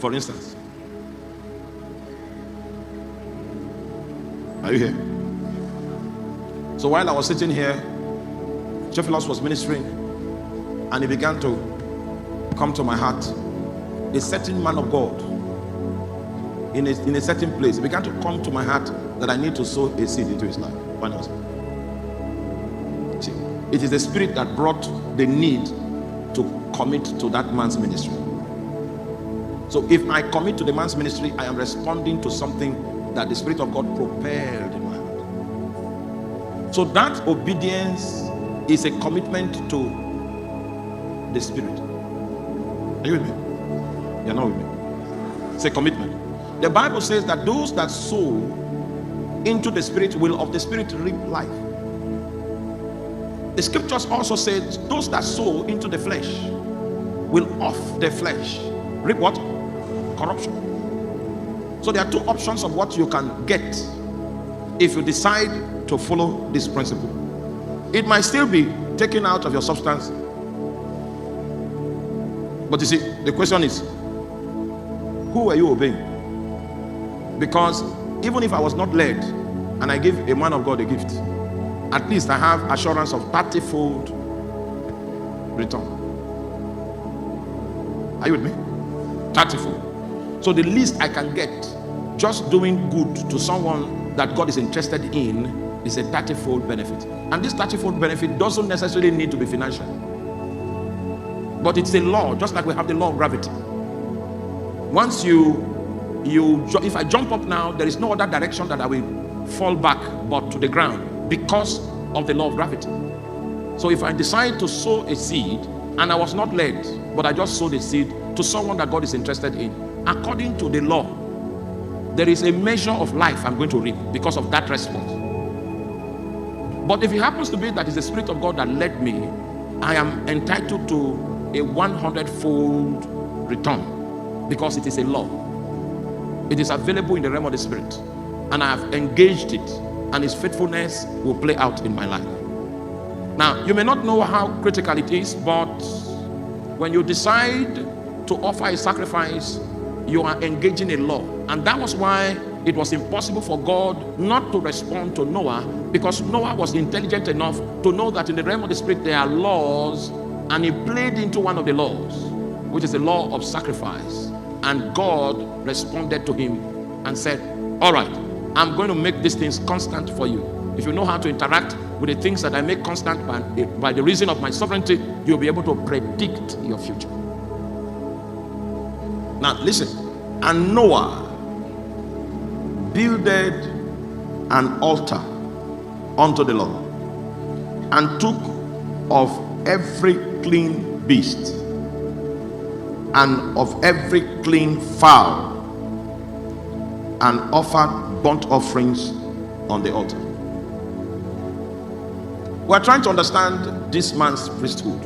for instance. Are you here? So while I was sitting here, Theophilus was ministering, and he began to come to my heart. A certain man of God in a certain place, it began to come to my heart that I need to sow a seed into his life. Why not? See, it is the spirit that brought the need to commit to that man's ministry. So if I commit to the man's ministry, I am responding to something that the Spirit of God propelled in my heart. So that obedience is a commitment to the Spirit. Are you with me? You're not with me. It's a commitment. The Bible says that those that sow into the Spirit will of the Spirit reap life. The scriptures also say those that sow into the flesh will of the flesh reap what? Corruption. So there are two options of what you can get if you decide to follow this principle. It might still be taken out of your substance, but you see, the question is, who are you obeying? Because even if I was not led and I give a man of God a gift, at least I have assurance of 30-fold return. Are you with me? 30-fold. So the least I can get just doing good to someone that God is interested in is a 30-fold benefit. And this 30-fold benefit doesn't necessarily need to be financial, but it's a law, just like we have the law of gravity. Once if I jump up now, there is no other direction that I will fall back but to the ground because of the law of gravity. So if I decide to sow a seed and I was not led, but I just sowed a seed to someone that God is interested in, according to the law, there is a measure of life I'm going to reap because of that response. But if it happens to be that it's the Spirit of God that led me, I am entitled to a 100-fold return because it is a law. It is available in the realm of the Spirit, and I have engaged it, and His faithfulness will play out in my life. Now, you may not know how critical it is, but when you decide to offer a sacrifice, you are engaging a law. And that was why it was impossible for God not to respond to Noah, because Noah was intelligent enough to know that in the realm of the Spirit there are laws, and he played into one of the laws, which is the law of sacrifice. And God responded to him and said, all right, I'm going to make these things constant for you. If you know how to interact with the things that I make constant by the reason of my sovereignty, you'll be able to predict your future. Now listen. And Noah builded an altar unto the Lord, and took of every clean beast and of every clean fowl, and offered burnt offerings on the altar. We are trying to understand this man's priesthood.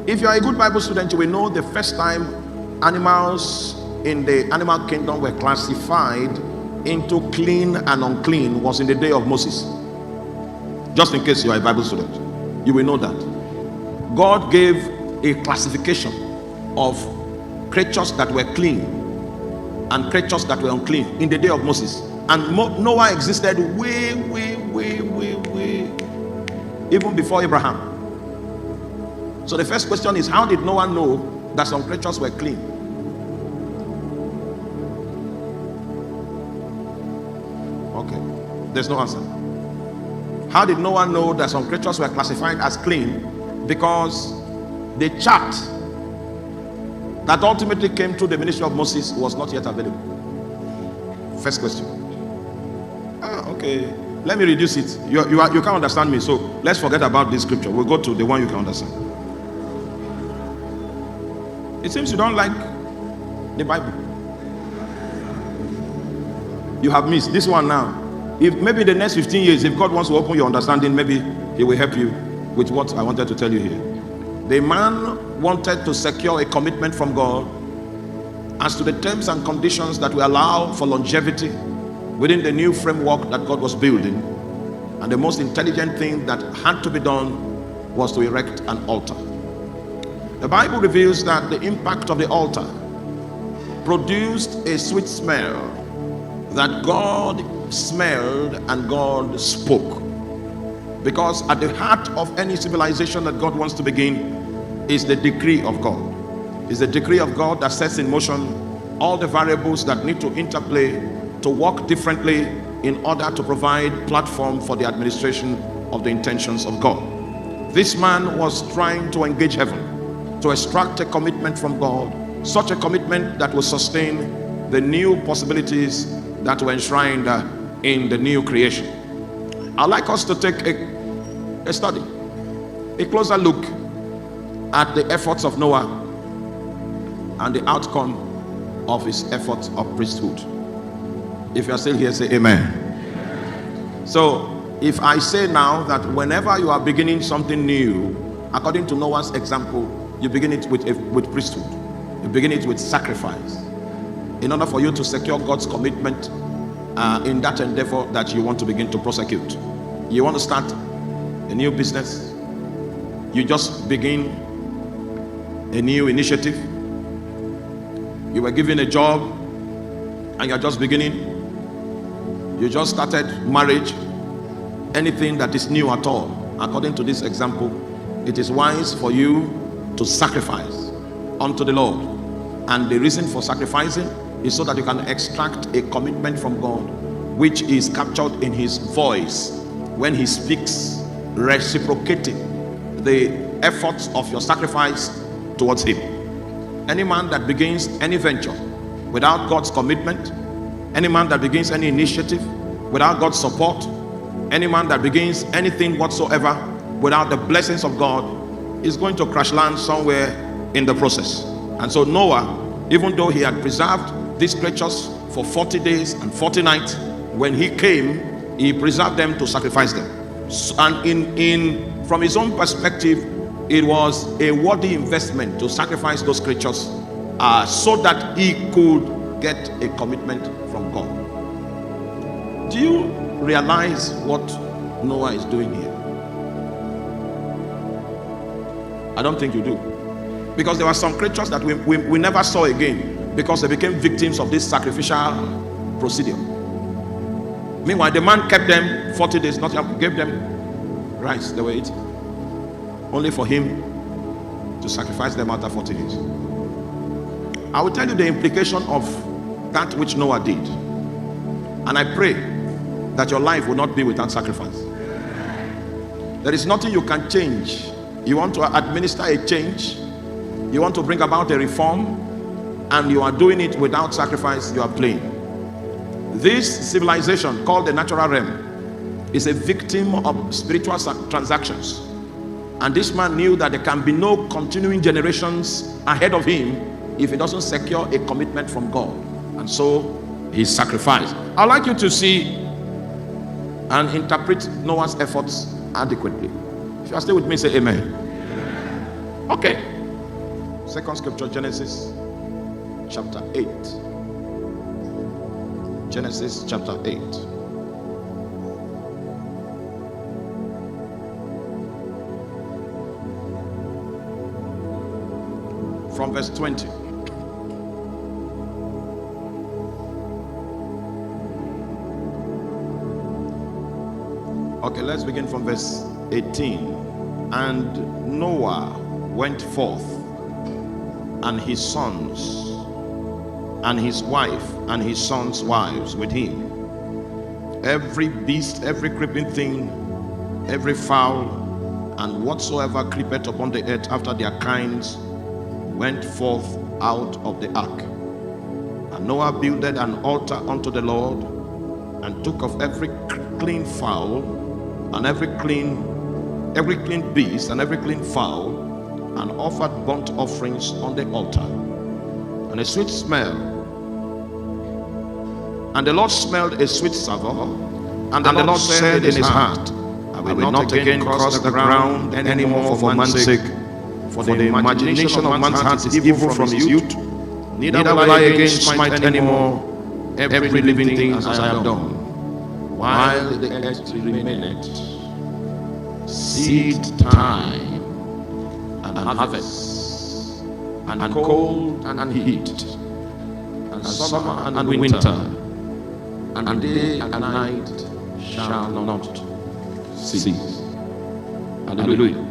If you are a good Bible student, you will know the first time animals in the animal kingdom were classified into clean and unclean was in the day of Moses. Just in case you are a Bible student, you will know that God gave a classification of creatures that were clean and creatures that were unclean in the day of Moses. And Noah existed way even before Abraham. So the first question is, how did Noah know that some creatures were clean? Okay, there's no answer. How did Noah know that some creatures were classified as clean? Because the chart that ultimately came through the ministry of Moses was not yet available. First question. Okay, let me reduce it. You can't understand me, so let's forget about this scripture. We'll go to the one you can understand. It seems you don't like the Bible. You have missed this one now. If maybe the next 15 years, if God wants to open your understanding, maybe He will help you with what I wanted to tell you here. The man wanted to secure a commitment from God as to the terms and conditions that will allow for longevity within the new framework that God was building. And the most intelligent thing that had to be done was to erect an altar. The Bible reveals that the impact of the altar produced a sweet smell that God smelled and God spoke. Because at the heart of any civilization that God wants to begin is the decree of God. It's the decree of God that sets in motion all the variables that need to interplay to work differently in order to provide platform for the administration of the intentions of God. This man was trying to engage heaven, to extract a commitment from God, such a commitment that will sustain the new possibilities that were enshrined in the new creation. I'd like us to take a study, a closer look at the efforts of Noah and the outcome of his efforts of priesthood. If you are still here, say amen. So if I say now that whenever you are beginning something new, according to Noah's example, you begin it with priesthood. You begin it with sacrifice, in order for you to secure God's commitment in that endeavor that you want to begin to prosecute. You want to start a new business, you just begin a new initiative. You were given a job and you're just beginning. You just started marriage. Anything that is new at all, according to this example, it is wise for you to sacrifice unto the Lord. And the reason for sacrificing is so that you can extract a commitment from God, which is captured in his voice when he speaks, reciprocating the efforts of your sacrifice towards him. Any man that begins any venture without God's commitment, any man that begins any initiative without God's support, any man that begins anything whatsoever without the blessings of God is going to crash land somewhere in the process. And so Noah, even though he had preserved these creatures for 40 days and 40 nights, when he came, he preserved them to sacrifice them. And from his own perspective, it was a worthy investment to sacrifice those creatures so that he could get a commitment from God. Do you realize what Noah is doing here? I don't think you do. Because there were some creatures that we never saw again, because they became victims of this sacrificial procedure. Meanwhile, the man kept them 40 days, not gave them rice they were eating, only for him to sacrifice them after 40 days. I will tell you the implication of that which Noah did, and I pray that your life will not be without sacrifice. There is nothing you can change. You want to administer a change, you want to bring about a reform, and you are doing it without sacrifice, you are playing. This civilization called the natural realm is a victim of spiritual transactions. And this man knew that there can be no continuing generations ahead of him if he doesn't secure a commitment from God. And so he sacrificed. I'd like you to see and interpret Noah's efforts adequately. If you are still with me, say amen. Okay. Second scripture, Genesis chapter 8. Genesis chapter 8. From verse 20. Okay, let's begin from verse 18. And Noah went forth, and his sons, and his wife, and his sons' wives with him. Every beast, every creeping thing, every fowl, and whatsoever creepeth upon the earth after their kinds, went forth out of the ark. And Noah builded an altar unto the Lord, and took of every clean fowl, and every clean beast, and every clean fowl, and offered burnt offerings on the altar, and a sweet smell. And the Lord smelled a sweet savour, and the Lord said in his heart, I will not again cross the ground any more for man's sake, for the imagination of man's heart is evil from his youth, neither will I again smite any more every living thing as I have done, while the earth remaineth, seed time and harvest and cold and heat, and summer and winter, and day and night shall not cease. Hallelujah.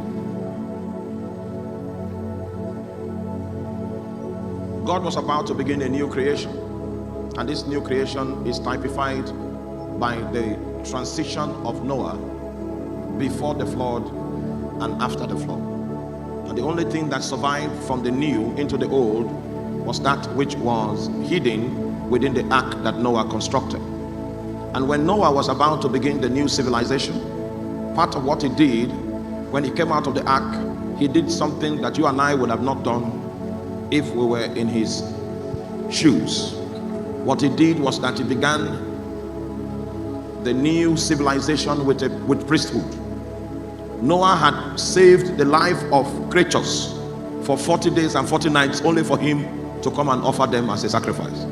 God was about to begin a new creation, and this new creation is typified by the transition of Noah before the flood and after the flood. And the only thing that survived from the new into the old was that which was hidden within the ark that Noah constructed. And when Noah was about to begin the new civilization, part of what he did when he came out of the ark, he did something that you and I would have not done if we were in his shoes. What he did was that he began the new civilization with priesthood. Noah had saved the life of creatures for 40 days and 40 nights only for him to come and offer them as a sacrifice.